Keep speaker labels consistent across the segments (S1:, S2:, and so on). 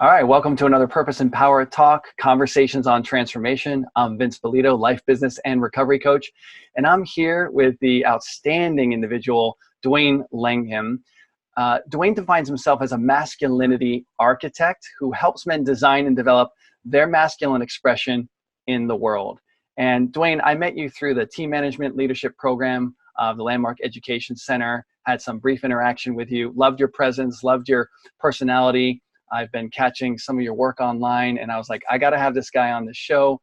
S1: All right, welcome to another Purpose and Power Talk, Conversations on Transformation. I'm Vince Polito, life, business, and recovery coach, and I'm here with the outstanding individual, Duwayne Langham. Duwayne defines himself as a masculinity architect who helps men design and develop their masculine expression in the world. And Duwayne, I met you through the team management leadership program of the Landmark Education Center, had some brief interaction with you, loved your presence, loved your personality. I've been catching some of your work online, and I was like, I got to have this guy on the show.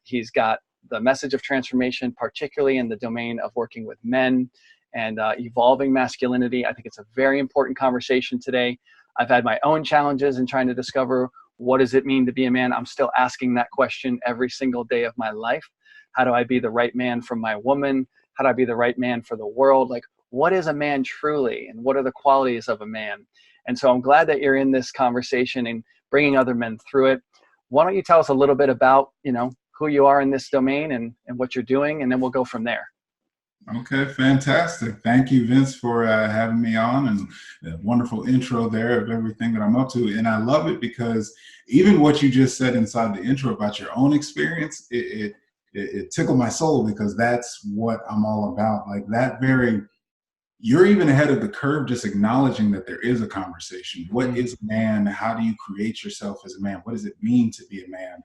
S1: He's got the message of transformation, particularly in the domain of working with men and evolving masculinity. I think it's a very important conversation today. I've had my own challenges in trying to discover what does it mean to be a man. I'm still asking that question every single day of my life. How do I be the right man for my woman? How do I be the right man for the world? Like, what is a man truly, and what are the qualities of a man? And so I'm glad that you're in this conversation and bringing other men through it. Why don't you tell us a little bit about, who you are in this domain and what you're doing, and then we'll go from there.
S2: Okay, fantastic. Thank you, Vince, for having me on, and a wonderful intro there of everything that I'm up to. And I love it because even what you just said inside the intro about your own experience, it tickled my soul, because that's what I'm all about. Like that you're even ahead of the curve, just acknowledging that there is a conversation. What is a man? How do you create yourself as a man? What does it mean to be a man?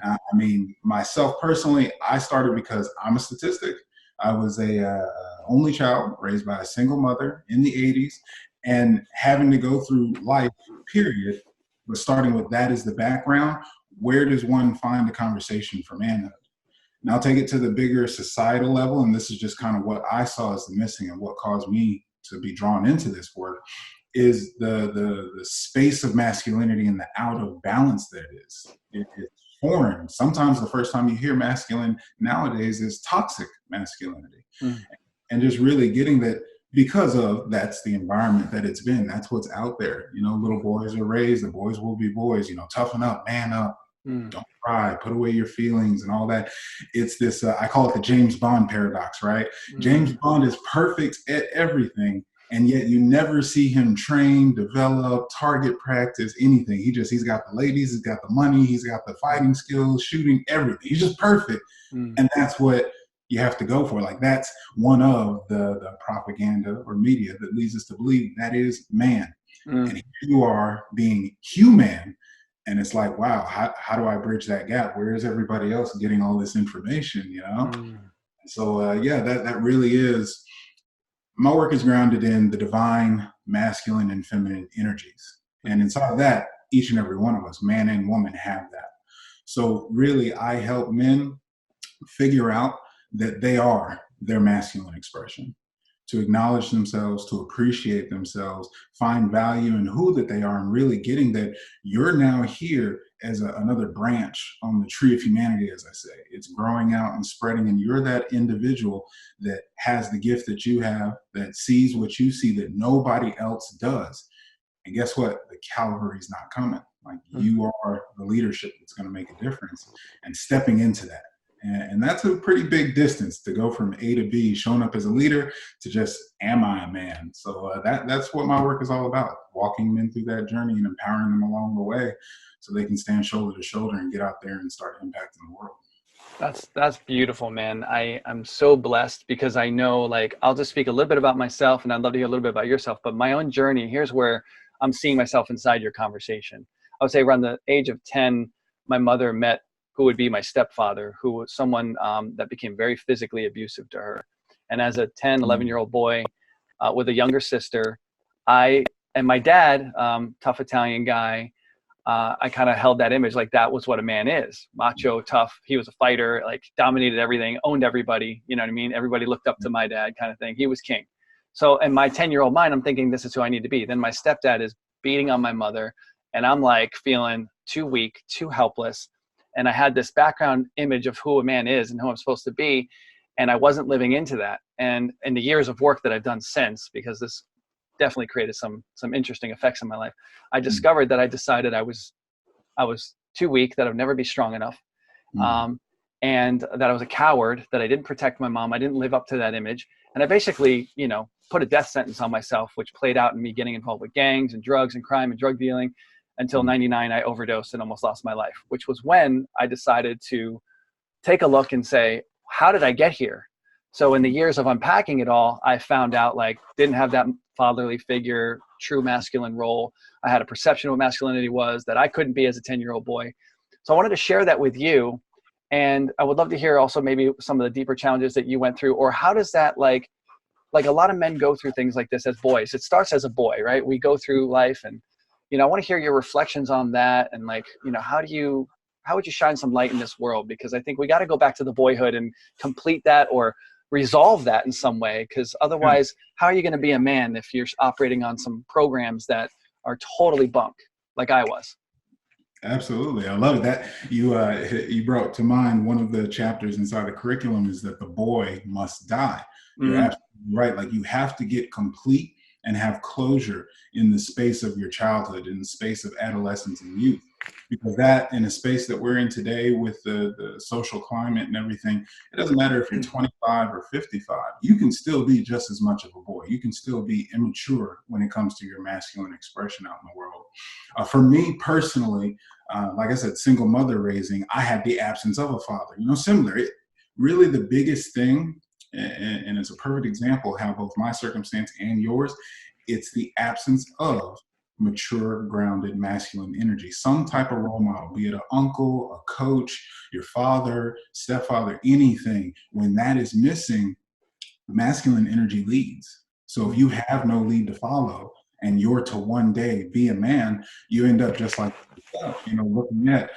S2: I mean, myself personally, I started because I'm a statistic. I was a only child raised by a single mother in the 80s, and having to go through life, period, but starting with that as the background, where does one find a conversation for manhood? And I'll take it to the bigger societal level, and this is just kind of what I saw as the missing and what caused me to be drawn into this work, is the space of masculinity and the out of balance that it is. It's foreign. Sometimes the first time you hear masculine nowadays is toxic masculinity. And just really getting that, because of that's the environment that it's been, that's what's out there. Little boys are raised, the boys will be boys, toughen up, man up. Don't cry, put away your feelings and all that. It's this, I call it the James Bond paradox, right? James Bond is perfect at everything, and yet you never see him train, develop, target practice, anything. He's got the ladies, he's got the money, he's got the fighting skills, shooting, everything. He's just perfect. And that's what you have to go for. Like that's one of the propaganda or media that leads us to believe that is man. And here you are being human. And it's like, wow, how do I bridge that gap? Where is everybody else getting all this information, So, yeah, that really is, my work is grounded in the divine, masculine, and feminine energies. And inside of that, each and every one of us, man and woman, have that. So really, I help men figure out that they are their masculine expression, to acknowledge themselves, to appreciate themselves, find value in who that they are, and really getting that you're now here as another branch on the tree of humanity, as I say. It's growing out and spreading, and you're that individual that has the gift that you have, that sees what you see that nobody else does. And guess what? The cavalry's not coming. Like you are the leadership that's going to make a difference, and stepping into that. And that's a pretty big distance to go from A to B, showing up as a leader, to just, am I a man? So that's what my work is all about, walking men through that journey and empowering them along the way so they can stand shoulder to shoulder and get out there and start impacting the world.
S1: That's beautiful, man. I'm so blessed, because I know, I'll just speak a little bit about myself, and I'd love to hear a little bit about yourself, but my own journey, here's where I'm seeing myself inside your conversation. I would say around the age of 10, my mother met who would be my stepfather, who was someone that became very physically abusive to her. And as a 10, 11-year-old boy with a younger sister, and my dad, tough Italian guy, I kind of held that image, like that was what a man is. Macho, tough. He was a fighter, dominated everything, owned everybody. You know what I mean? Everybody looked up to my dad, kind of thing. He was king. So in my 10-year-old mind, I'm thinking this is who I need to be. Then my stepdad is beating on my mother, and I'm feeling too weak, too helpless. And I had this background image of who a man is and who I'm supposed to be. And I wasn't living into that. And in the years of work that I've done since, because this definitely created some interesting effects in my life, I discovered that I decided I was too weak, that I would never be strong enough. And that I was a coward, that I didn't protect my mom. I didn't live up to that image. And I basically, put a death sentence on myself, which played out in me getting involved with gangs and drugs and crime and drug dealing. until 99, I overdosed and almost lost my life, which was when I decided to take a look and say, how did I get here? So in the years of unpacking it all, I found out like didn't have that fatherly figure, true masculine role. I had a perception of what masculinity was that I couldn't be as a 10-year-old boy. So I wanted to share that with you. And I would love to hear also maybe some of the deeper challenges that you went through, or how does that like a lot of men go through things like this as boys. It starts as a boy, right? We go through life and, I want to hear your reflections on that. And like, how would you shine some light in this world? Because I think we got to go back to the boyhood and complete that or resolve that in some way. Because otherwise, how are you going to be a man if you're operating on some programs that are totally bunk like I was?
S2: Absolutely. I love it. That you brought to mind one of the chapters inside the curriculum is that the boy must die. You're absolutely right. Like you have to get complete and have closure in the space of your childhood, in the space of adolescence and youth. Because that, in a space that we're in today with the social climate and everything, it doesn't matter if you're 25 or 55, you can still be just as much of a boy. You can still be immature when it comes to your masculine expression out in the world. For me personally, like I said, single mother raising, I had the absence of a father, similar. Really the biggest thing, and it's a perfect example how both my circumstance and yours, it's the absence of mature, grounded, masculine energy, some type of role model, be it an uncle, a coach, your father, stepfather, anything. When that is missing, masculine energy leads. So if you have no lead to follow and you're to one day be a man, you end up just like yourself, looking at,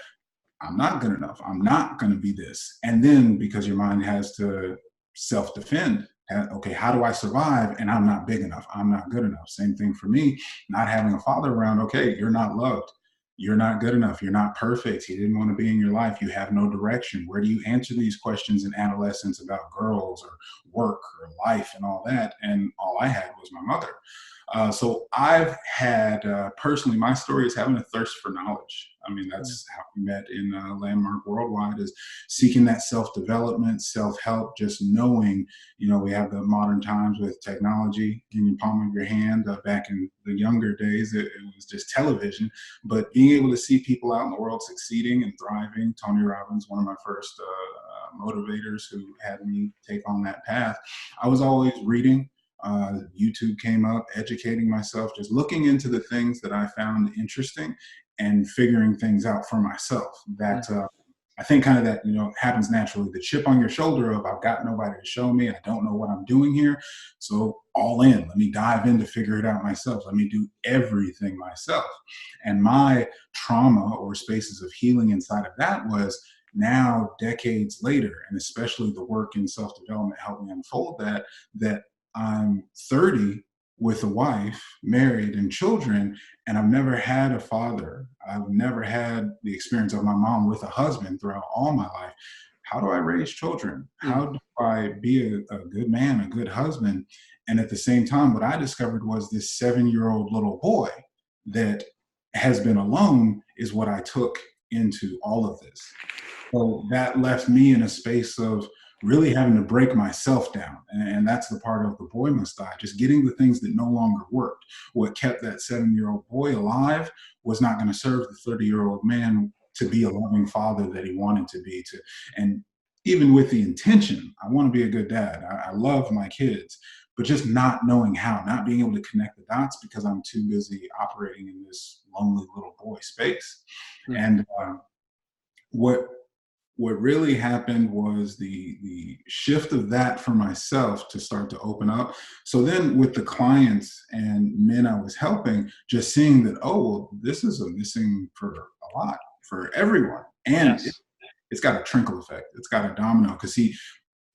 S2: I'm not good enough. I'm not going to be this. And then because your mind has to self-defend, okay, how do I survive? And I'm not big enough. I'm not good enough. Same thing for me, not having a father around. Okay, you're not loved. You're not good enough. You're not perfect. He didn't want to be in your life. You have no direction. Where do you answer these questions in adolescence about girls or work or life and all that? And all I had was my mother. So I've had, personally, my story is having a thirst for knowledge. I mean, that's how we met in Landmark Worldwide, is seeking that self-development, self-help, just knowing, we have the modern times with technology in the palm of your hand. Back in the younger days, it was just television, but being able to see people out in the world succeeding and thriving. Tony Robbins, one of my first motivators who had me take on that path. I was always reading. YouTube came up, educating myself, just looking into the things that I found interesting and figuring things out for myself. That I think kind of that, happens naturally. The chip on your shoulder of I've got nobody to show me. I don't know what I'm doing here. So all in, let me dive in to figure it out myself. Let me do everything myself. And my trauma or spaces of healing inside of that was now decades later, and especially the work in self-development helped me unfold that I'm 30 with a wife, married and children, and I've never had a father. I've never had the experience of my mom with a husband throughout all my life. How do I raise children? How do I be a good man, a good husband? And at the same time, what I discovered was this 7-year-old little boy that has been alone is what I took into all of this. So that left me in a space of really having to break myself down. And that's the part of the boy must die, just getting the things that no longer worked. What kept that 7-year-old boy alive was not going to serve the 30-year-old man to be a loving father that he wanted to be. And even with the intention, I want to be a good dad. I love my kids, but just not knowing how, not being able to connect the dots because I'm too busy operating in this lonely little boy space. And what really happened was the shift of that for myself to start to open up. So then with the clients and men I was helping, just seeing that, oh, well, this is a missing for a lot, for everyone. And it's got a trickle effect. It's got a domino. Because see,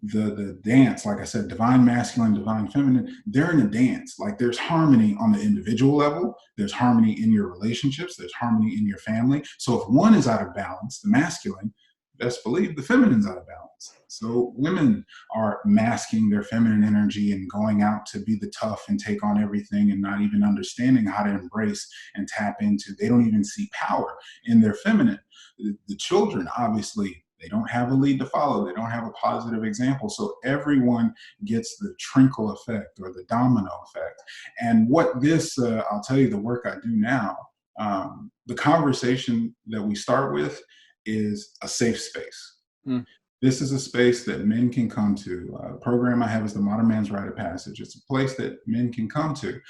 S2: the dance, like I said, divine masculine, divine feminine, they're in a dance. Like there's harmony on the individual level. There's harmony in your relationships. There's harmony in your family. So if one is out of balance, the masculine, best believe the feminine's out of balance. So women are masking their feminine energy and going out to be the tough and take on everything and not even understanding how to embrace and tap into. They don't even see power in their feminine. The children, obviously, they don't have a lead to follow. They don't have a positive example. So everyone gets the trickle effect or the domino effect. And what this, I'll tell you, the work I do now, The conversation that we start with is a safe space.
S1: Mm.
S2: This is a space that men can come to. A program I have is the Modern Man's Rite of Passage. It's a place that men can come to,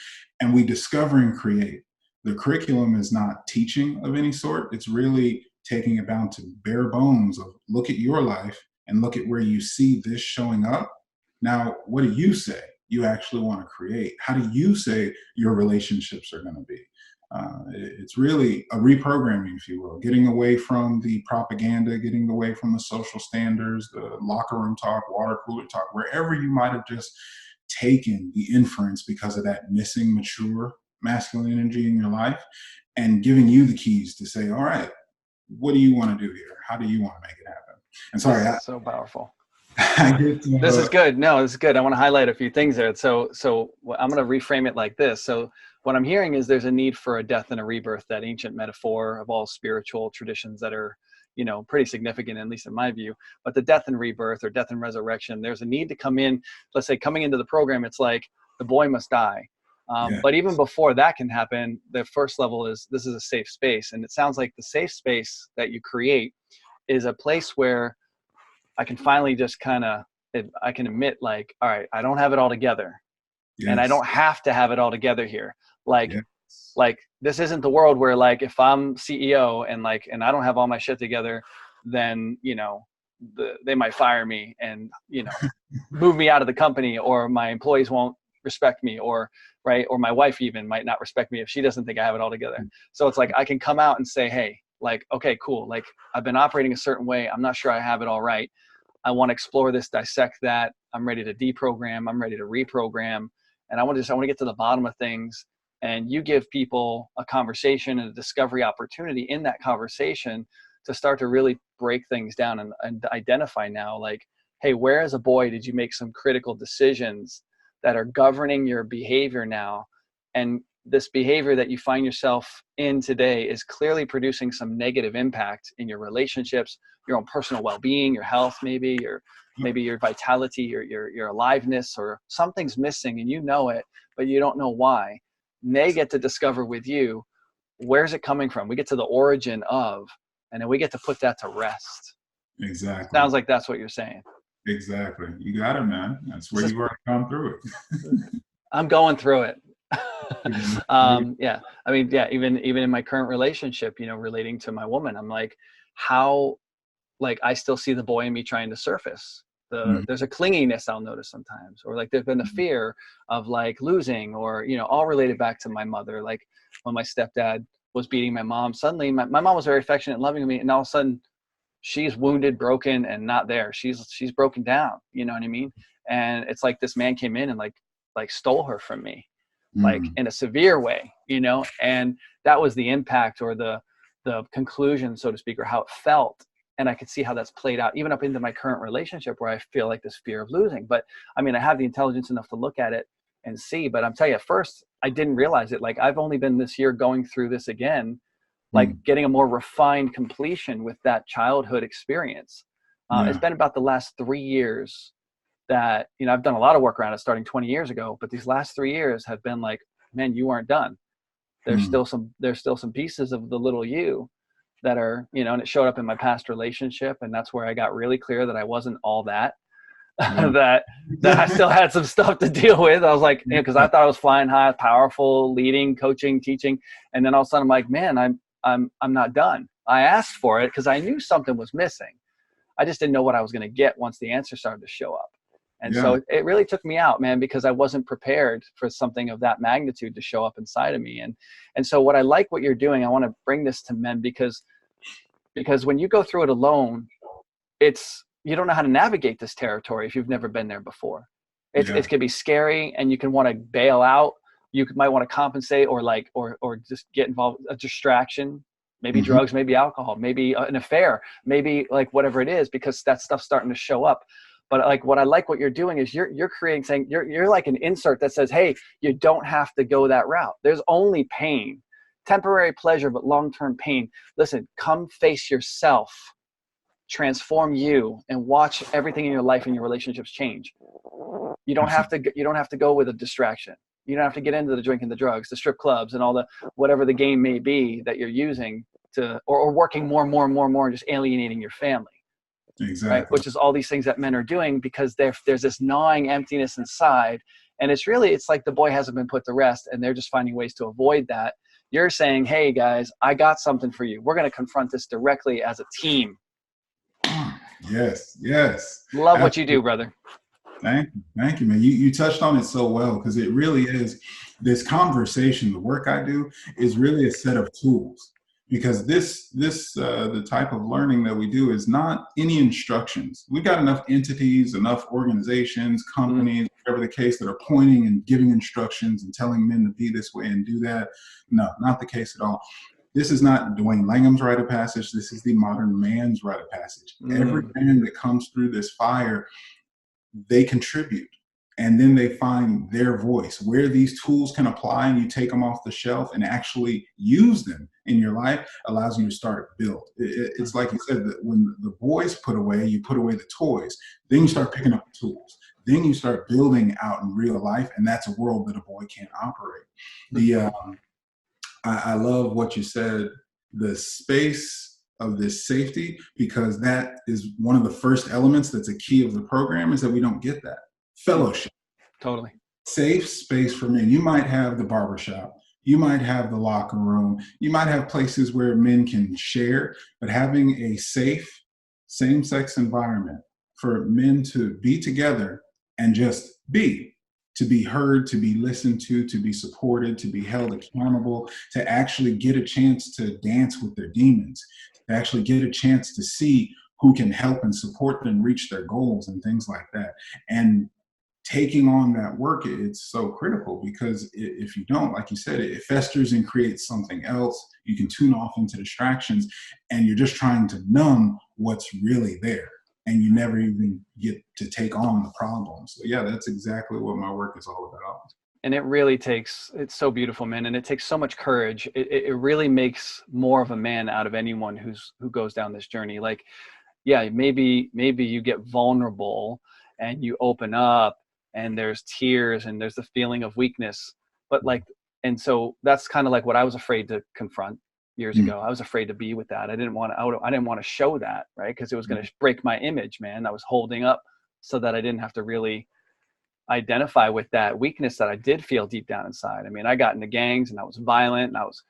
S2: and we discover and create. The curriculum is not teaching of any sort. It's really taking it down to bare bones of look at your life and look at where you see this showing up. Now, what do you say you actually want to create? How do you say your relationships are going to be? It's really a reprogramming, if you will, getting away from the propaganda, getting away from the social standards, the locker room talk, water cooler talk, wherever you might have just taken the inference because of that missing mature masculine energy in your life, and giving you the keys to say, all right, what do you want to do here? How do you want to make it happen? And sorry,
S1: This is so powerful.
S2: I get
S1: This is good. No, this is good. I want to highlight a few things there. So I'm going to reframe it like this. So what I'm hearing is there's a need for a death and a rebirth, that ancient metaphor of all spiritual traditions that are, pretty significant, at least in my view. But the death and rebirth, or death and resurrection, there's a need to come in. Let's say coming into the program, it's like the boy must die.
S2: Yeah.
S1: But even before that can happen, the first level is this is a safe space. And it sounds like the safe space that you create is a place where I can finally just I can admit, like, all right, I don't have it all together.
S2: Yes.
S1: And I don't have to have it all together here.
S2: Yes.
S1: Like this isn't the world where, like, if I'm CEO and I don't have all my shit together, then, they might fire me and, move me out of the company, or my employees won't respect me, or my wife even might not respect me if she doesn't think I have it all together. So it's like, I can come out and say, hey, like, okay, cool. Like, I've been operating a certain way. I'm not sure I have it all right. I want to explore this, dissect that. I'm ready to deprogram. I'm ready to reprogram. And I want to get to the bottom of things. And you give people a conversation and a discovery opportunity in that conversation to start to really break things down and identify now, like, hey, where as a boy did you make some critical decisions that are governing your behavior now? And this behavior that you find yourself in today is clearly producing some negative impact in your relationships, your own personal well-being, your health, maybe your vitality, your aliveness, or something's missing and you know it, but you don't know why. And they get to discover with you, where's it coming from? We get to the origin of, and then we get to put that to rest.
S2: Exactly.
S1: Sounds like that's what you're saying.
S2: Exactly. You got it, man. That's where you are to come through it.
S1: I'm going through it. Yeah. I mean, yeah, even in my current relationship, relating to my woman, I'm like, how, like, I still see the boy in me trying to surface. There's a clinginess I'll notice sometimes, or like there's been a fear of like losing, or, all related back to my mother. Like when my stepdad was beating my mom, suddenly my mom was very affectionate and loving of me. And all of a sudden she's wounded, broken, and not there. She's broken down. You know what I mean? And it's like this man came in and like stole her from me, like in a severe way, and that was the impact, or the conclusion, so to speak, or how it felt. And I could see how that's played out even up into my current relationship, where I feel like this fear of losing. But I mean, I have the intelligence enough to look at it and see, but I'm telling you, at first I didn't realize it. Like, I've only been this year going through this again, like getting a more refined completion with that childhood experience. It's been about the last 3 years that, I've done a lot of work around it starting 20 years ago, but these last 3 years have been like, man, you aren't done. There's still some pieces of the little you that are, and it showed up in my past relationship. And that's where I got really clear that I wasn't all that, that I still had some stuff to deal with. I was like, cause I thought I was flying high, powerful, leading, coaching, teaching. And then all of a sudden I'm like, man, I'm not done. I asked for it because I knew something was missing. I just didn't know what I was going to get once the answer started to show up. And so it really took me out, man, because I wasn't prepared for something of that magnitude to show up inside of me. And so what I like what you're doing, I want to bring this to men, because when you go through it alone, you don't know how to navigate this territory if you've never been there before. It can be scary, and you can want to bail out. You might want to compensate, or just get involved, a distraction, maybe drugs, maybe alcohol, maybe an affair, maybe like whatever it is, because that stuff's starting to show up. But like, what I like what you're doing is you're creating, saying you're like an insert that says, hey, you don't have to go that route. There's only pain, temporary pleasure, but long-term pain. Listen, come face yourself, transform you, and watch everything in your life and your relationships change. You don't have to go with a distraction. You don't have to get into the drinking, the drugs, the strip clubs, and all the whatever the game may be that you're using to, or working more and more and more and more, and just alienating your family. Right?
S2: Exactly.
S1: Which is all these things that men are doing because there's this gnawing emptiness inside. And it's like the boy hasn't been put to rest and they're just finding ways to avoid that. You're saying, hey guys, I got something for you. We're going to confront this directly as a team.
S2: Yes, yes.
S1: Love
S2: Absolutely.
S1: what you do, brother.
S2: Thank you, man. You touched on it so well, because it really is this conversation. The work I do is really a set of tools, because the type of learning that we do is not any instructions. We've got enough entities, enough organizations, companies, whatever the case, that are pointing and giving instructions and telling men to be this way and do that. No, not the case at all. This is not Duwayne Langham's rite of passage. This is the modern man's rite of passage. Every man that comes through this fire, they contribute, and then they find their voice where these tools can apply, and you take them off the shelf and actually use them in your life. Allows you to start build. It's like you said, that when the boys put away, you put away the toys, then you start picking up the tools, then you start building out in real life, and that's a world that a boy can't operate. I love what you said, the space of this safety, because that is one of the first elements that's a key of the program, is that we don't get that fellowship.
S1: Totally.
S2: Safe space for men. You might have the barbershop, you might have the locker room, you might have places where men can share, but having a safe same-sex environment for men to be together and just to be heard, to be listened to be supported, to be held accountable, to actually get a chance to dance with their demons, to actually get a chance to see who can help and support them reach their goals and things like that. And taking on that work, it's so critical, because if you don't, like you said, it festers and creates something else. You can tune off into distractions, and you're just trying to numb what's really there, and you never even get to take on the problem. So yeah, that's exactly what my work is all about.
S1: And it really takes, it's so beautiful, man. And it takes so much courage. It really makes more of a man out of anyone who goes down this journey. Like, yeah, maybe you get vulnerable and you open up and there's tears and there's the feeling of weakness, but like, and so that's kind of like what I was afraid to confront years ago. I was afraid to be with that. I didn't want to show that, right? Because it was going to break my image, man. I was holding up so that I didn't have to really identify with that weakness that I did feel deep down inside. I mean, I got into gangs and I was violent and I was,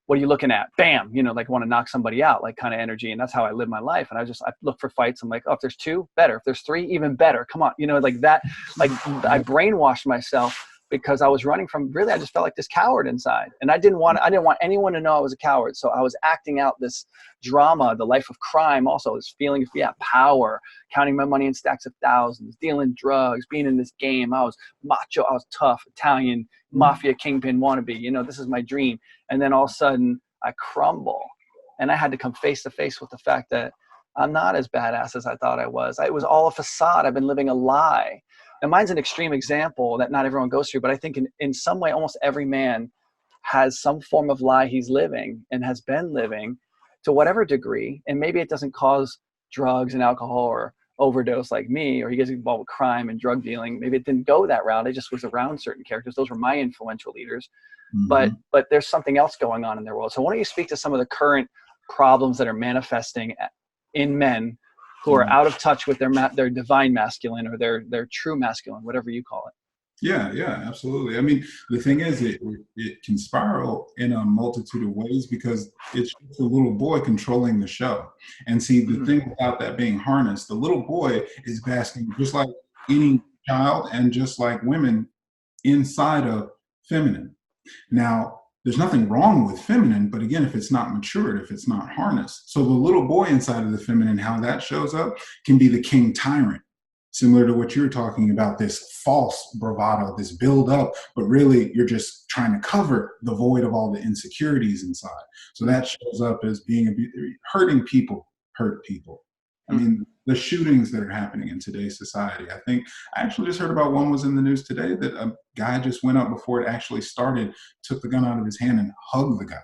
S1: what are you looking at? Bam, like want to knock somebody out, like kind of energy. And that's how I live my life. And I look for fights. I'm like, oh, if there's two, better. If there's three, even better. Come on. Like that, like I brainwashed myself because I was running from, really, I just felt like this coward inside. And I didn't want anyone to know I was a coward. So I was acting out this drama, the life of crime, also this feeling of, power, counting my money in stacks of thousands, dealing drugs, being in this game. I was macho, I was tough, Italian, mafia kingpin wannabe, this is my dream. And then all of a sudden I crumble, and I had to come face to face with the fact that I'm not as badass as I thought I was. It was all a facade. I've been living a lie. And mine's an extreme example that not everyone goes through, but I think in some way, almost every man has some form of lie he's living and has been living to whatever degree. And maybe it doesn't cause drugs and alcohol or overdose like me, or he gets involved with crime and drug dealing. Maybe it didn't go that route. It just was around certain characters. Those were my influential leaders. But there's something else going on in their world. So why don't you speak to some of the current problems that are manifesting in men who are out of touch with their divine masculine, or their true masculine, whatever you call it?
S2: Yeah, absolutely. I mean, the thing is, it can spiral in a multitude of ways, because it's just a little boy controlling the show. And see, the thing about that being harnessed, the little boy is basking, just like any child and just like women, inside of feminine. Now, there's nothing wrong with feminine, but again, if it's not matured, if it's not harnessed. So the little boy inside of the feminine, how that shows up, can be the king tyrant, similar to what you're talking about, this false bravado, this build up, but really you're just trying to cover the void of all the insecurities inside. So that shows up as hurting people hurt people. I mean, the shootings that are happening in today's society, I actually just heard about one was in the news today, that a guy just went up before it actually started, took the gun out of his hand and hugged the guy.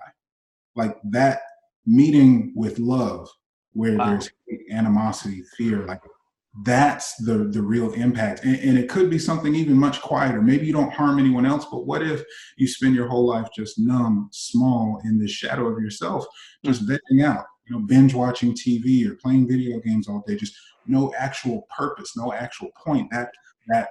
S2: Like that meeting with love, where there's animosity, fear, like That's the real impact. And it could be something even much quieter. Maybe you don't harm anyone else, but what if you spend your whole life just numb, small, in the shadow of yourself, just venting out, binge watching TV or playing video games all day, just no actual purpose, no actual point. That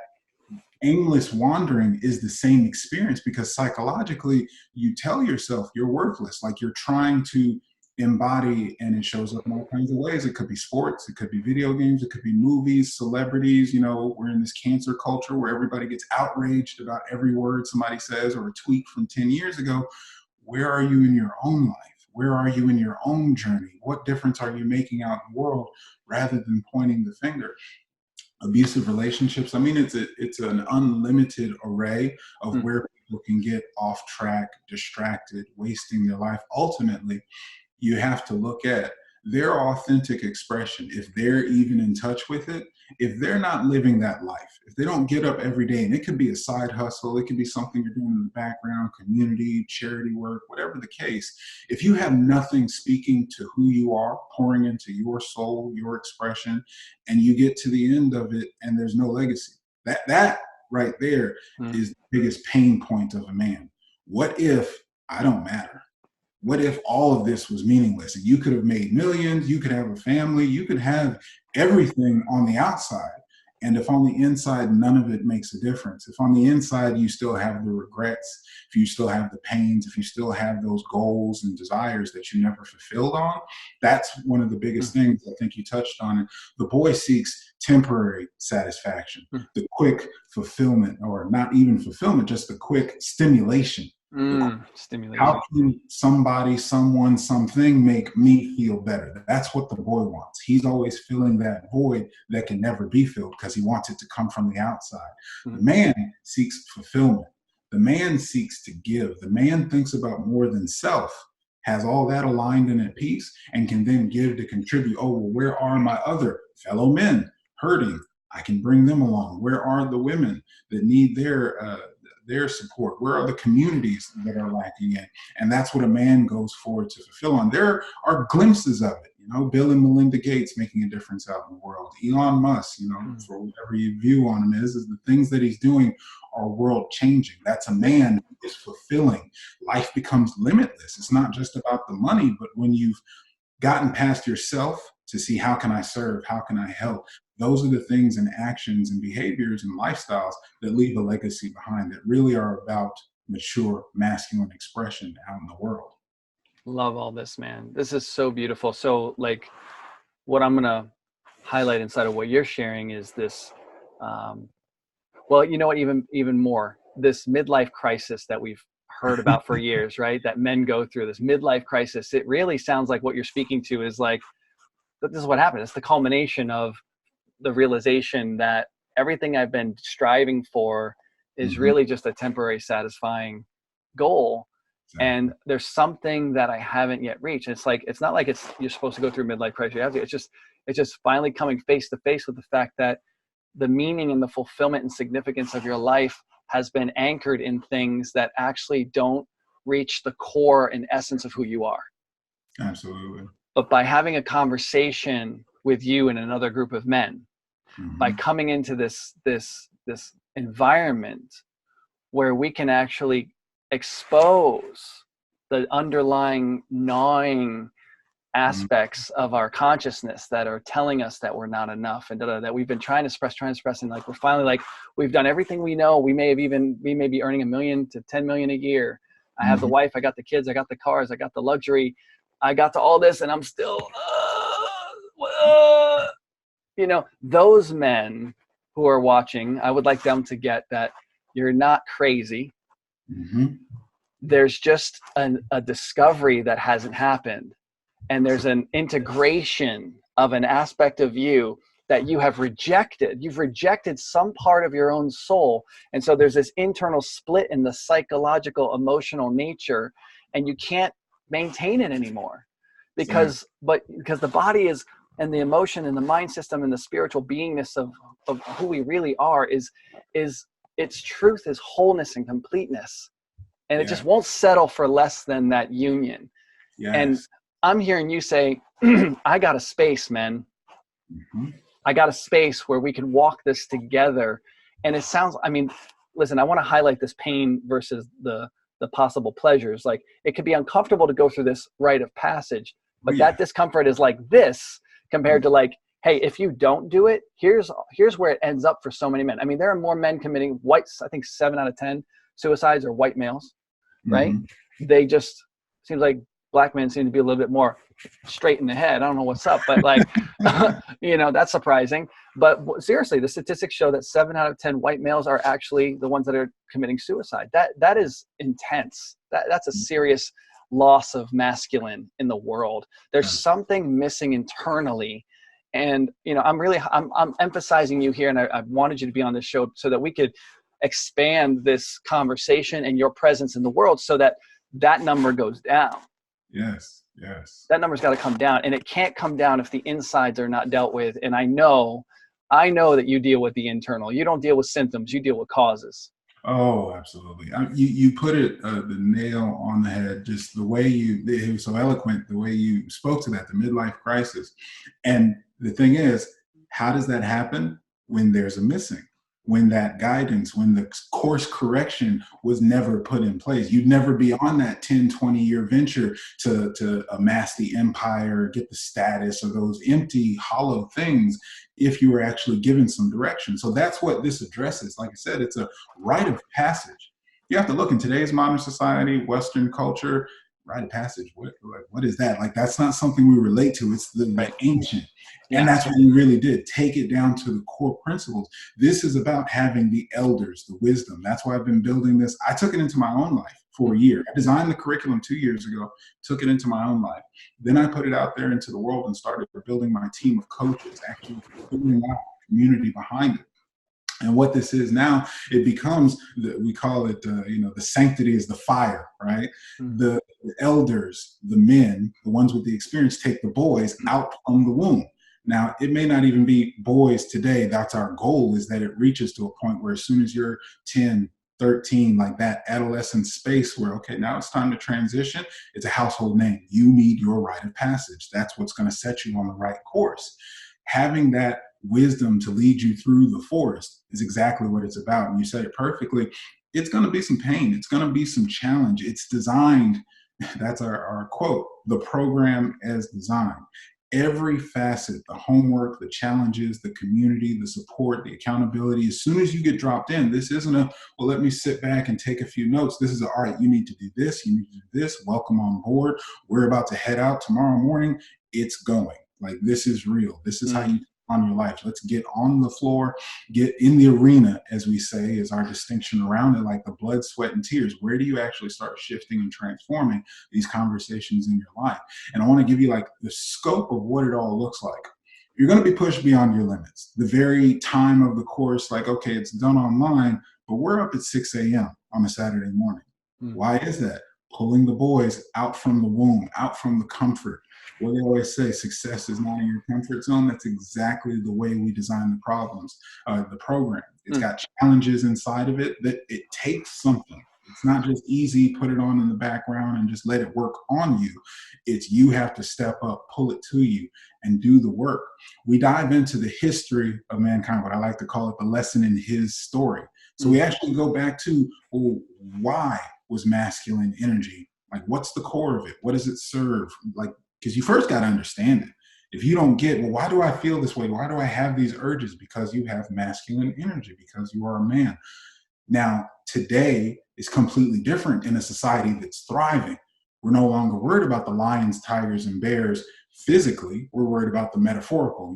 S2: aimless wandering is the same experience, because psychologically you tell yourself you're worthless, like you're trying to embody, and it shows up in all kinds of ways. It could be sports, it could be video games, it could be movies, celebrities. We're in this cancer culture where everybody gets outraged about every word somebody says or a tweet from 10 years ago. Where are you in your own life? Where are you in your own journey? What difference are you making out in the world, rather than pointing the finger? Abusive relationships, I mean, it's an unlimited array of where people can get off track, distracted, wasting their life. Ultimately, you have to look at their authentic expression. If they're even in touch with it, if they're not living that life, if they don't get up every day, and it could be a side hustle, it could be something you're doing in the background, community, charity work, whatever the case, if you have nothing speaking to who you are, pouring into your soul, your expression, and you get to the end of it and there's no legacy, that right there is the biggest pain point of a man. What if I don't matter? What if all of this was meaningless and you could have made millions, you could have a family, you could have everything on the outside, and if on the inside none of it makes a difference? If on the inside you still have the regrets, if you still have the pains, if you still have those goals and desires that you never fulfilled on, that's one of the biggest things I think you touched on. And the boy seeks temporary satisfaction, the quick fulfillment, or not even fulfillment, just the quick stimulation.
S1: Stimulation.
S2: How can somebody, someone, something make me feel better? That's what the boy wants. He's always filling that void that can never be filled, because he wants it to come from the outside. The man seeks fulfillment. The man seeks to give. The man thinks about more than self, has all that aligned and at peace, and can then give to contribute. Oh, well, where are my other fellow men hurting? I can bring them along. Where are the women that need their support? Where are the communities that are lacking in? And that's what a man goes forward to fulfill on. There are glimpses of it, Bill and Melinda Gates making a difference out in the world. Elon Musk, for whatever your view on him is the things that he's doing are world changing. That's a man who is fulfilling. Life becomes limitless. It's not just about the money, but when you've gotten past yourself to see, how can I serve? How can I help? Those are the things and actions and behaviors and lifestyles that leave a legacy behind, that really are about mature masculine expression out in the world.
S1: Love all this, man. This is so beautiful. So like what I'm going to highlight inside of what you're sharing is this, well, even more, this midlife crisis that we've heard about for years, right? That men go through, this midlife crisis. It really sounds like what you're speaking to is like, this is what happened. It's the culmination of the realization that everything I've been striving for is really just a temporary satisfying goal. Exactly. And there's something that I haven't yet reached. It's like, it's not like you're supposed to go through midlife crisis. You have to, it's just finally coming face to face with the fact that the meaning and the fulfillment and significance of your life has been anchored in things that actually don't reach the core and essence of who you are.
S2: Absolutely.
S1: But by having a conversation with you and another group of men, by coming into this environment where we can actually expose the underlying gnawing aspects of our consciousness that are telling us that we're not enough, and that we've been trying to suppress, and like we're finally like, we've done everything we know. We may be earning $1 million to $10 million a year. I have the wife, I got the kids, I got the cars, I got the luxury, I got to all this, and I'm still those men who are watching, I would like them to get that you're not crazy. There's just a discovery that hasn't happened. And there's an integration of an aspect of you that you have rejected. You've rejected some part of your own soul. And so there's this internal split in the psychological, emotional nature, and you can't maintain it anymore because the body is, and the emotion and the mind system and the spiritual beingness of who we really are is its truth is wholeness and completeness. And it just won't settle for less than that union. And I'm hearing you say, I got a space, man. I got a space where we can walk this together. And it sounds, I mean, listen, I want to highlight this pain versus the possible pleasures. Like, it could be uncomfortable to go through this rite of passage, but that discomfort is like this compared to like, hey, if you don't do it, here's where it ends up for so many men. I mean, there are more men committing whites. I think 7 out of 10 suicides are white males, right? They just, seems like black men seem to be a little bit more straight in the head. I don't know what's up, but like, you know, that's surprising. But seriously, the statistics show that 7 out of 10 white males are actually the ones that are committing suicide. That is intense. That's a serious loss of masculine in the world. There's something missing internally. And, you know, I'm emphasizing you here, and I wanted you to be on this show so that we could expand this conversation and your presence in the world so that that number goes down.
S2: Yes.
S1: That number's got to come down, and it can't come down if the insides are not dealt with. And I know that you deal with the internal. You don't deal with symptoms. You deal with causes.
S2: Oh, absolutely. You put it the nail on the head. Just the way it was so eloquent, the way you spoke to that, the midlife crisis. And the thing is, how does that happen? When there's a missing, when that guidance, when the course correction was never put in place. You'd never be on that 10, 20-year venture to amass the empire, get the status, or those empty, hollow things if you were actually given some direction. So that's what this addresses. Like I said, it's a rite of passage. You have to look in today's modern society, Western culture, rite of passage. What is that? Like, that's not something we relate to. It's the ancient. And that's what we really did. Take it down to the core principles. This is about having the elders, the wisdom. That's why I've been building this. I took it into my own life for a year. I designed the curriculum 2 years ago, took it into my own life. Then I put it out there into the world and started building my team of coaches, actually building out a community behind it. And what this is now, it becomes, we call it, the sanctity is the fire, right? The elders, the men, the ones with the experience, take the boys out from the womb. Now, it may not even be boys today. That's our goal, is that it reaches to a point where as soon as you're 10, 13, like that adolescent space where, okay, now it's time to transition, it's a household name. You need your rite of passage. That's what's going to set you on the right course. Having that wisdom to lead you through the forest is exactly what it's about. And you said it perfectly. It's going to be some pain. It's going to be some challenge. It's designed, that's our quote, the program as designed. Every facet, the homework, the challenges, the community, the support, the accountability, as soon as you get dropped in, this isn't well, let me sit back and take a few notes. This is all right, you need to do this, you need to do this, welcome on board. We're about to head out tomorrow morning. It's going. Like, this is real. This is how you on your life. Let's get on the floor, get in the arena, as we say, is our distinction around it, like the blood, sweat, and tears. Where do you actually start shifting and transforming these conversations in your life? And I want to give you like the scope of what it all looks like. You're going to be pushed beyond your limits. The very time of the course, like, okay, it's done online, but we're up at 6 a.m. on a Saturday morning. Why is that? Pulling the boys out from the womb, out from the comfort. What they always say, success is not in your comfort zone. That's exactly the way we design the program. It's got challenges inside of it that it takes something. It's not just easy, put it on in the background and just let it work on you. It's you have to step up, pull it to you, and do the work. We dive into the history of mankind, what I like to call it the lesson in his story. So we actually go back to, well, why was masculine energy? Like, what's the core of it? What does it serve? Like, because you first got to understand it. If you don't get, well, why do I feel this way? Why do I have these urges? Because you have masculine energy, because you are a man. Now, today is completely different in a society that's thriving. We're no longer worried about the lions, tigers, and bears physically. We're worried about the metaphorical,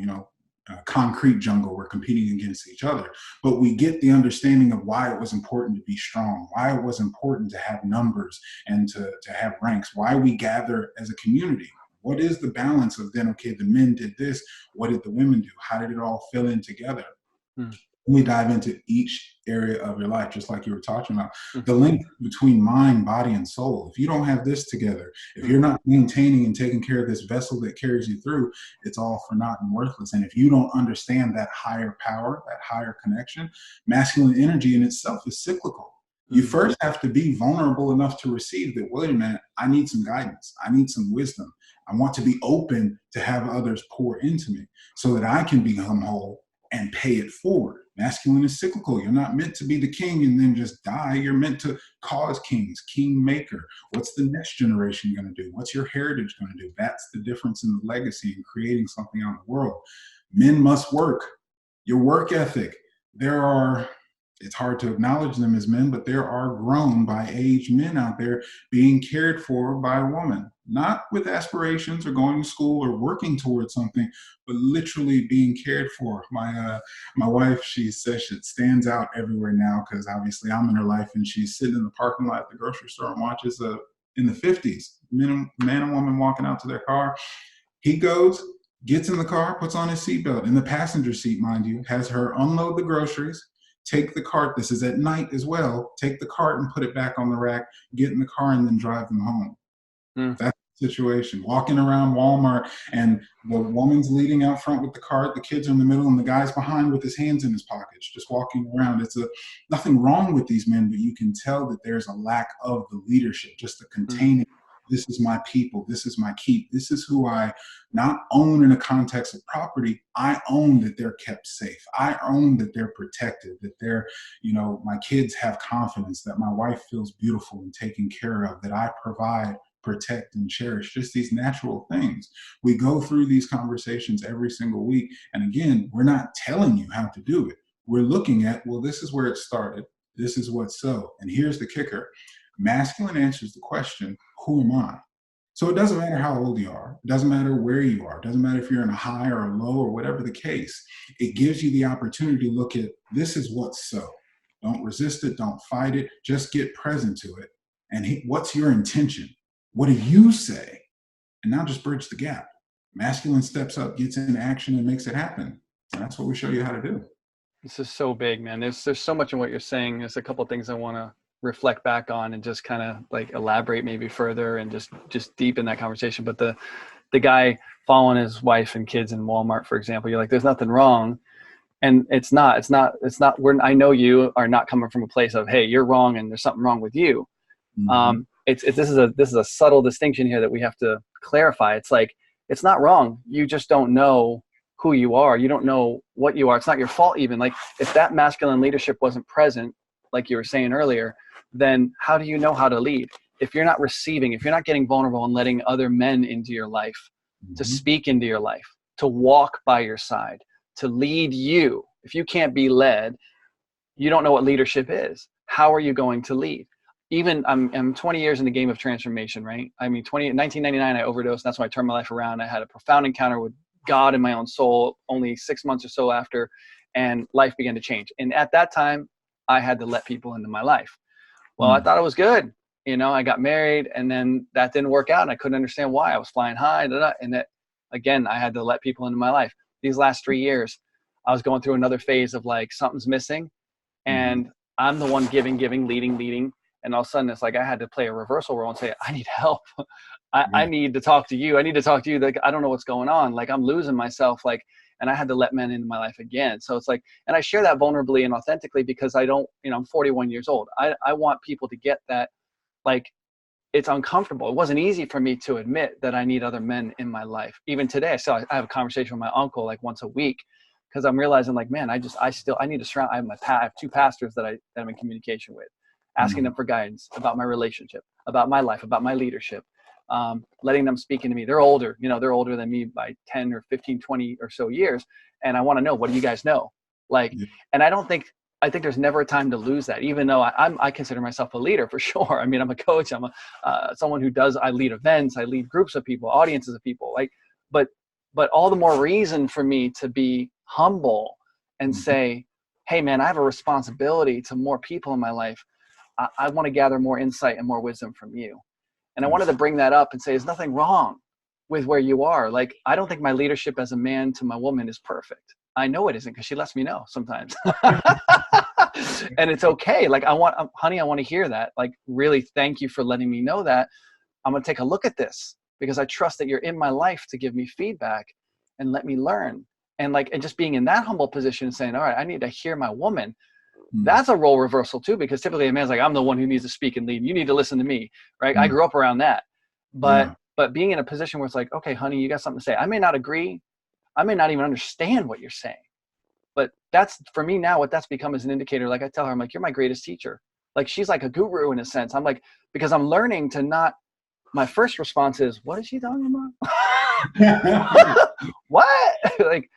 S2: concrete jungle. We're competing against each other. But we get the understanding of why it was important to be strong, why it was important to have numbers and to have ranks, why we gather as a community. What is the balance of then, okay, the men did this, what did the women do? How did it all fill in together? We dive into each area of your life, just like you were talking about. The link between mind, body, and soul. If you don't have this together, if you're not maintaining and taking care of this vessel that carries you through, it's all for naught and worthless. And if you don't understand that higher power, that higher connection, masculine energy in itself is cyclical. You first have to be vulnerable enough to receive that, wait a minute, I need some guidance. I need some wisdom. I want to be open to have others pour into me so that I can become whole and pay it forward. Masculine is cyclical. You're not meant to be the king and then just die. You're meant to cause kings, king maker. What's the next generation going to do? What's your heritage going to do? That's the difference in the legacy and creating something out in the world. Men must work. Your work ethic. It's hard to acknowledge them as men, but there are grown by age men out there being cared for by a woman, not with aspirations or going to school or working towards something, but literally being cared for. My wife, she says she stands out everywhere now because obviously I'm in her life, and she's sitting in the parking lot at the grocery store and watches in the 50s, man and woman walking out to their car. He goes, gets in the car, puts on his seatbelt in the passenger seat, mind you, has her unload the groceries, take the cart. This is at night as well. Take the cart and put it back on the rack, get in the car, and then drive them home. That's the situation. Walking around Walmart, and the woman's leading out front with the cart, the kids are in the middle, and the guy's behind with his hands in his pockets, just walking around. Nothing wrong with these men, but you can tell that there's a lack of the leadership, just the containing. This is my people. This is my keep. This is who I not own in a context of property. I own that they're kept safe. I own that they're protected, that my kids have confidence, that my wife feels beautiful and taken care of, that I provide, protect, and cherish. Just these natural things. We go through these conversations every single week. And again, we're not telling you how to do it. We're looking at, well, this is where it started. This is what's so. And here's the kicker. Masculine answers the question, who am I? So it doesn't matter how old you are. It doesn't matter where you are. It doesn't matter if you're in a high or a low or whatever the case. It gives you the opportunity to look at, this is what's so. Don't resist it. Don't fight it. Just get present to it. And what's your intention? What do you say? And now just bridge the gap. Masculine steps up, gets into action, and makes it happen. And that's what we show you how to do.
S1: This is so big, man. There's so much in what you're saying. There's a couple of things I want to reflect back on and just kind of like elaborate maybe further and just deepen that conversation. But the guy following his wife and kids in Walmart, for example, you're like, there's nothing wrong. And it's not, I know you are not coming from a place of, hey, you're wrong and there's something wrong with you. This is a subtle distinction here that we have to clarify. It's like, it's not wrong. You just don't know who you are. You don't know what you are. It's not your fault even. Like if that masculine leadership wasn't present, like you were saying earlier, then how do you know how to lead? If you're not receiving, if you're not getting vulnerable and letting other men into your life, to speak into your life, to walk by your side, to lead you, if you can't be led, you don't know what leadership is. How are you going to lead? Even I'm 20 years in the game of transformation, right? I mean, 1999, I overdosed. That's when I turned my life around. I had a profound encounter with God in my own soul only 6 months or so after, and life began to change. And at that time, I had to let people into my life. Well, I thought it was good. I got married, and then that didn't work out, and I couldn't understand why. I was flying high, and that, again, I had to let people into my life. These last 3 years, I was going through another phase of like, something's missing, and I'm the one giving, leading. And all of a sudden, it's like I had to play a reversal role and say, I need help. I need to talk to you. I need to talk to you. Like, I don't know what's going on. Like, I'm losing myself. Like, and I had to let men into my life again. So it's like, and I share that vulnerably and authentically because I don't, I'm 41 years old. I want people to get that, like, it's uncomfortable. It wasn't easy for me to admit that I need other men in my life. Even today, I have a conversation with my uncle like once a week because I'm realizing like, man, I need to surround, I have 2 pastors that I'm in communication with, asking them for guidance about my relationship, about my life, about my leadership. Letting them speak into me. They're older, they're older than me by 10 or 15, 20 or so years. And I want to know, what do you guys know? Like, and I think there's never a time to lose that, even though I consider myself a leader for sure. I mean, I'm a coach. I'm someone I lead events. I lead groups of people, audiences of people, like, but all the more reason for me to be humble and say, hey man, I have a responsibility to more people in my life. I want to gather more insight and more wisdom from you. And I wanted to bring that up and say, there's nothing wrong with where you are. Like, I don't think my leadership as a man to my woman is perfect. I know it isn't because she lets me know sometimes. And it's okay. Like, honey, I want to hear that. Like, really, thank you for letting me know that. I'm going to take a look at this because I trust that you're in my life to give me feedback and let me learn. And just being in that humble position and saying, all right, I need to hear my woman.
S2: Mm.
S1: That's a role reversal too, because typically a man's like, I'm the one who needs to speak and lead. You need to listen to me, right? I
S2: Mm.
S1: grew up around that. But
S2: Yeah.
S1: but being in a position where it's like, okay, honey, you got something to say. I may not agree. I may not even understand what you're saying. But that's, for me now, what that's become is an indicator. Like I tell her, I'm like, you're my greatest teacher. Like she's like a guru in a sense. I'm like, because I'm learning to not, my first response is, what is she talking about? What? Like,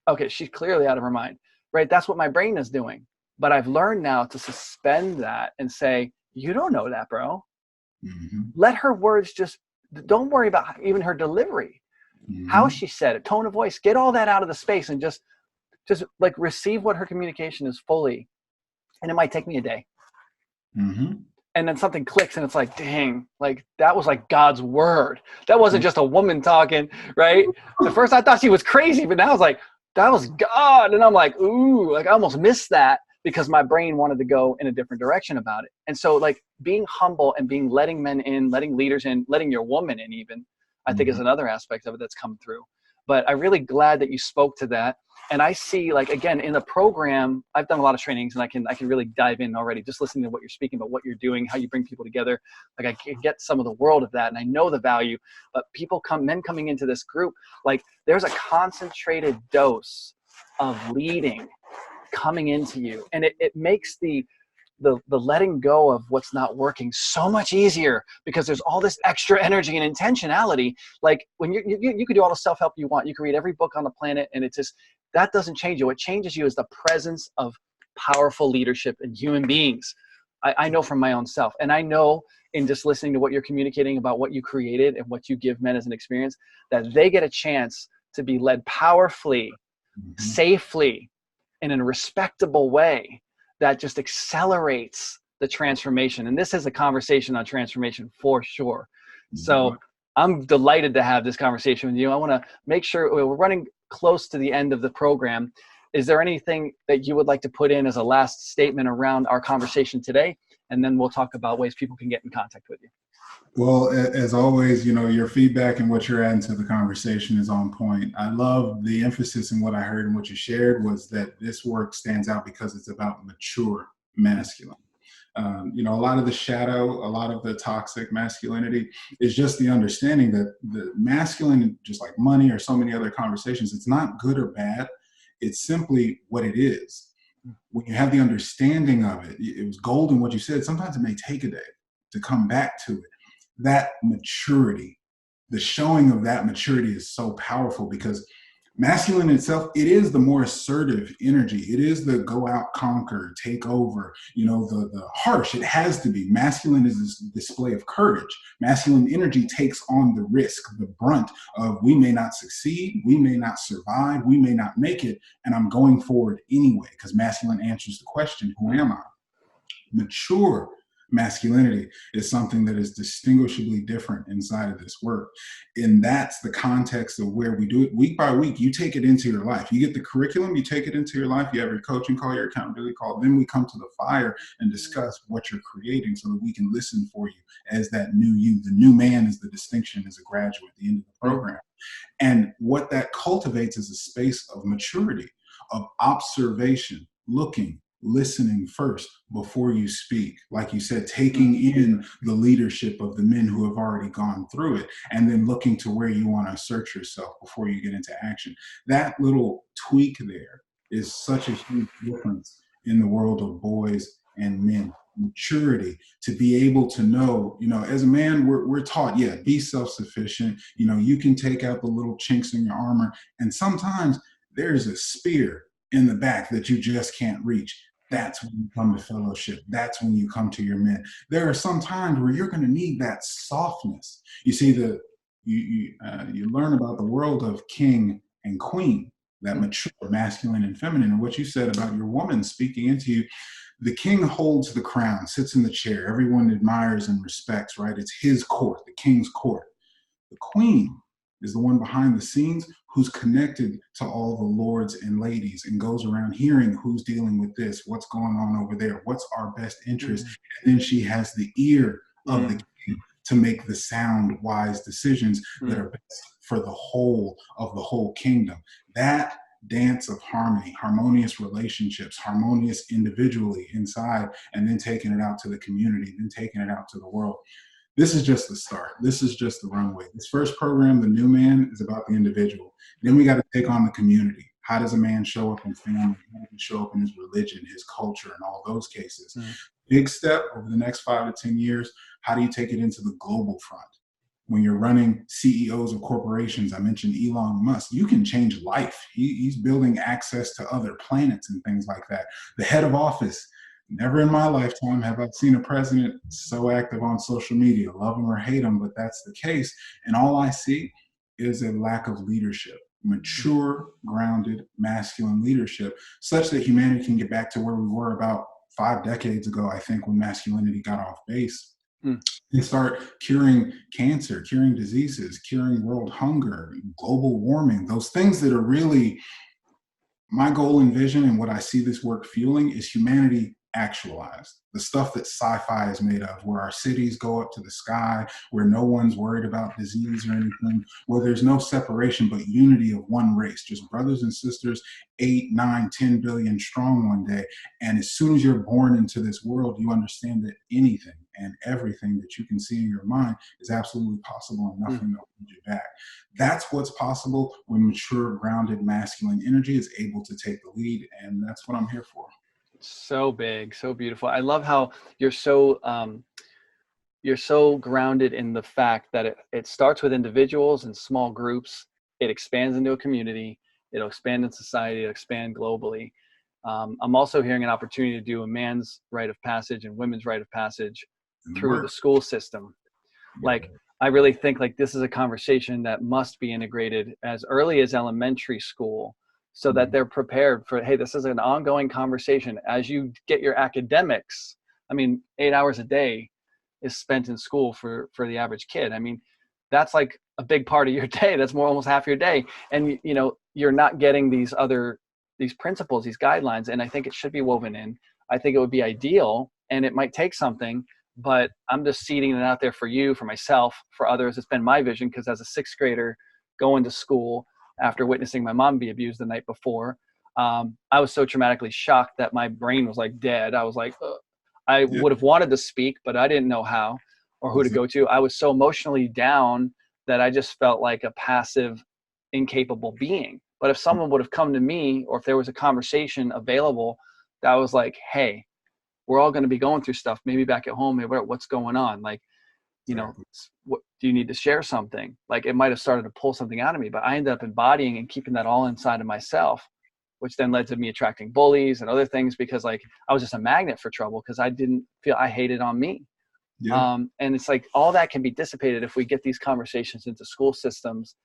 S1: okay, she's clearly out of her mind, right? That's what my brain is doing. But I've learned now to suspend that and say, you don't know that, bro.
S2: Mm-hmm.
S1: Let her words just, don't worry about even her delivery, how
S2: Mm-hmm.
S1: she said it, tone of voice, get all that out of the space and just like receive what her communication is fully. And it might take me a day.
S2: Mm-hmm.
S1: And then something clicks and it's like, dang, like that was like God's word. That wasn't just a woman talking, right? At first I thought she was crazy, but now I was like, that was God. And I'm like, ooh, like I almost missed that because my brain wanted to go in a different direction about it. And so like being humble and letting men in, letting leaders in, letting your woman in even, I think is another aspect of it that's come through. But I'm really glad that you spoke to that. And I see, like, again, in the program, I've done a lot of trainings and I can really dive in already, just listening to what you're speaking about, what you're doing, how you bring people together. Like I can get some of the world of that and I know the value, but men coming into this group, like there's a concentrated dose of leading coming into you. And it makes the letting go of what's not working so much easier because there's all this extra energy and intentionality. Like when you could do all the self-help you want, you can read every book on the planet, and it's just, that doesn't change you. What changes you is the presence of powerful leadership in human beings. I know from my own self, and I know in just listening to what you're communicating about what you created and what you give men as an experience, that they get a chance to be led powerfully, safely, and in a respectable way that just accelerates the transformation. And this is a conversation on transformation for sure. So I'm delighted to have this conversation with you. I want to make sure we're running close to the end of the program. Is there anything that you would like to put in as a last statement around our conversation today? And then we'll talk about ways people can get in contact with you.
S2: Well, as always, your feedback and what you're adding to the conversation is on point. I love the emphasis in what I heard and what you shared was that this work stands out because it's about mature masculine. A lot of the shadow, a lot of the toxic masculinity is just the understanding that the masculine, just like money or so many other conversations, it's not good or bad. It's simply what it is. When you have the understanding of it, it was golden what you said. Sometimes it may take a day to come back to it. That maturity, the showing of that maturity is so powerful because masculine itself, it is the more assertive energy. It is the go out, conquer, take over, the harsh. It has to be. Masculine is this display of courage. Masculine energy takes on the risk, the brunt of we may not succeed, we may not survive, we may not make it, and I'm going forward anyway because masculine answers the question, who am I? Mature masculinity is something that is distinguishably different inside of this work. And that's the context of where we do it week by week. You take it into your life. You get the curriculum, you take it into your life, you have your coaching call, your accountability call. Then we come to the fire and discuss what you're creating so that we can listen for you as that new you. The new man is the distinction as a graduate at the end of the program. And what that cultivates is a space of maturity, of observation, looking, listening first before you speak. Like you said, taking in the leadership of the men who have already gone through it, and then looking to where you want to assert yourself before you get into action. That little tweak there is such a huge difference in the world of boys and men. Maturity to be able to know, as a man, we're taught, be self-sufficient. You can take out the little chinks in your armor, and sometimes there's a spear in the back that you just can't reach. That's when you come to fellowship. That's when you come to your men. There are some times where you're going to need that softness. You see, you learn about the world of king and queen, that mature masculine and feminine. And what you said about your woman speaking into you, the king holds the crown, sits in the chair. Everyone admires and respects, right? It's his court, the king's court. The queen is the one behind the scenes who's connected to all the lords and ladies and goes around hearing who's dealing with this, what's going on over there, what's our best interest. And then she has the ear of the king to make the sound, wise decisions that are best for the whole of the whole kingdom. That dance of harmony, harmonious relationships, harmonious individually inside, and then taking it out to the community, then taking it out to the world. This is just the start. This is just the runway. This first program, The New Man, is about the individual. Then we got to take on the community. How does a man show up in family? How does he show up in his religion, his culture, and all those cases? Big step over the next 5 to 10 years. How do you take it into the global front? When you're running CEOs of corporations, I mentioned Elon Musk, you can change life. He's building access to other planets and things like that. The head of office, never in my lifetime have I seen a president so active on social media. Love him or hate him, but that's the case. And all I see is a lack of leadership, mature, grounded, masculine leadership, such that humanity can get back to where we were about 5 decades ago, I think, when masculinity got off base. And start curing cancer, curing diseases, curing world hunger, global warming, those things that are really my goal and vision, and what I see this work fueling is humanity actualized. The stuff that sci-fi is made of, where our cities go up to the sky, where no one's worried about disease or anything, where there's no separation but unity of one race, just brothers and sisters, 8, 9, 10 billion strong one day. And as soon as you're born into this world, you understand that anything and everything that you can see in your mind is absolutely possible, and nothing will hold you back. That's what's possible when mature, grounded, masculine energy is able to take the lead, and that's what I'm here for.
S1: So big, so beautiful. I love how you're so grounded in the fact that it starts with individuals and small groups. It expands into a community. It'll expand in society. It'll expand globally. I'm also hearing an opportunity to do a man's rite of passage and women's rite of passage through the school system. Like, I really think like this is a conversation that must be integrated as early as elementary school, so that they're prepared for, hey, this is an ongoing conversation as you get your academics. I mean, 8 hours a day is spent in school for the average kid. I mean, that's like a big part of your day. That's almost half your day. And, you know, you're not getting these principles, these guidelines. And I think it should be woven in. I think it would be ideal, and it might take something, but I'm just seeding it out there for you, for myself, for others. It's been my vision, because as a 6th grader going to school, after witnessing my mom be abused the night before, I was so traumatically shocked that my brain was like dead. I was like, I would have wanted to speak, but I didn't know how or who to go to. I was so emotionally down that I just felt like a passive, incapable being. But if someone would have come to me, or if there was a conversation available that was like, hey, we're all going to be going through stuff, maybe back at home, maybe what's going on? Like, you know, what do you need to share something? Like, it might have started to pull something out of me, but I ended up embodying and keeping that all inside of myself, which then led to me attracting bullies and other things, because like I was just a magnet for trouble, because I didn't feel I hated on me. And it's like all that can be dissipated if we get these conversations into school systems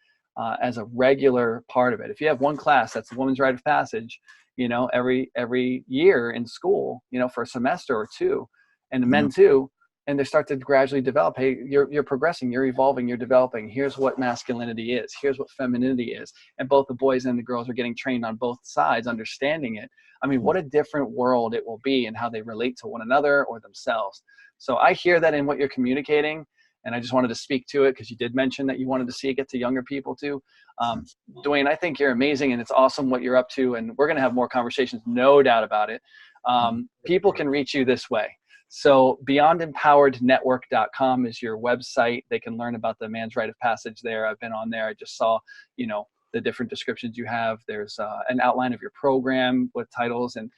S1: as a regular part of it. If you have one class that's the women's rite of passage, you know, every year in school, you know, for a semester or two, and the men too, and they start to gradually develop, hey, you're progressing, you're evolving, you're developing. Here's what masculinity is. Here's what femininity is. And both the boys and the girls are getting trained on both sides, understanding it. I mean, what a different world it will be, and how they relate to one another or themselves. So I hear that in what you're communicating, and I just wanted to speak to it, because you did mention that you wanted to see it get to younger people too. Duwayne, I think you're amazing, and it's awesome what you're up to, and we're going to have more conversations, no doubt about it. People can reach you this way. So beyondempowerednetwork.com is your website. They can learn about the man's rite of passage there. I've been on there. I just saw, you know, the different descriptions you have. There's an outline of your program with titles and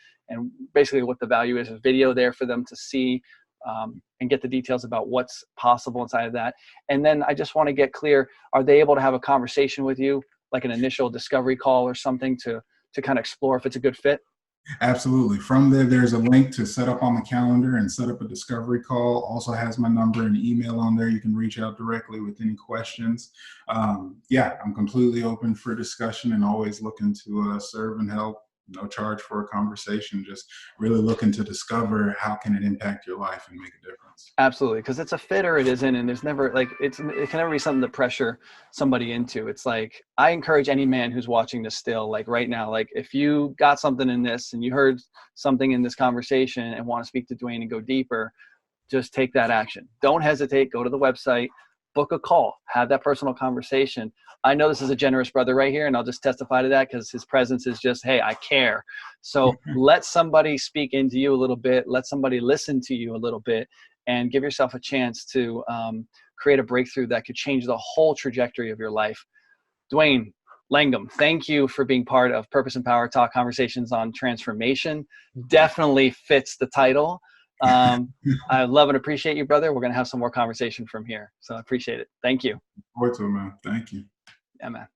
S1: basically what the value is, a video there for them to see and get the details about what's possible inside of that. And then I just want to get clear, are they able to have a conversation with you, like an initial discovery call or something, to kind of explore if it's a good fit?
S2: Absolutely. From there, there's a link to set up on the calendar and set up a discovery call. Also has my number and email on there. You can reach out directly with any questions. Yeah, I'm completely open for discussion and always looking to serve and help. No charge for a conversation, just really looking to discover how can it impact your life and make a difference.
S1: Absolutely, because it's a fit or it isn't, and there's never like it can never be something to pressure somebody into. It's like, I encourage any man who's watching this still, like right now, like if you got something in this and you heard something in this conversation and want to speak to Duwayne and go deeper, just take that action. Don't hesitate. Go to the website, book a call, have that personal conversation. I know this is a generous brother right here, and I'll just testify to that because his presence is just, hey, I care. So let somebody speak into you a little bit. Let somebody listen to you a little bit, and give yourself a chance to create a breakthrough that could change the whole trajectory of your life. Duwayne Langham, thank you for being part of Purpose and Power Talk Conversations on Transformation. Definitely fits the title. I love and appreciate you, brother. We're going to have some more conversation from here. So I appreciate it. Thank you.
S2: Forward to it, man. Thank you.
S1: Yeah, man.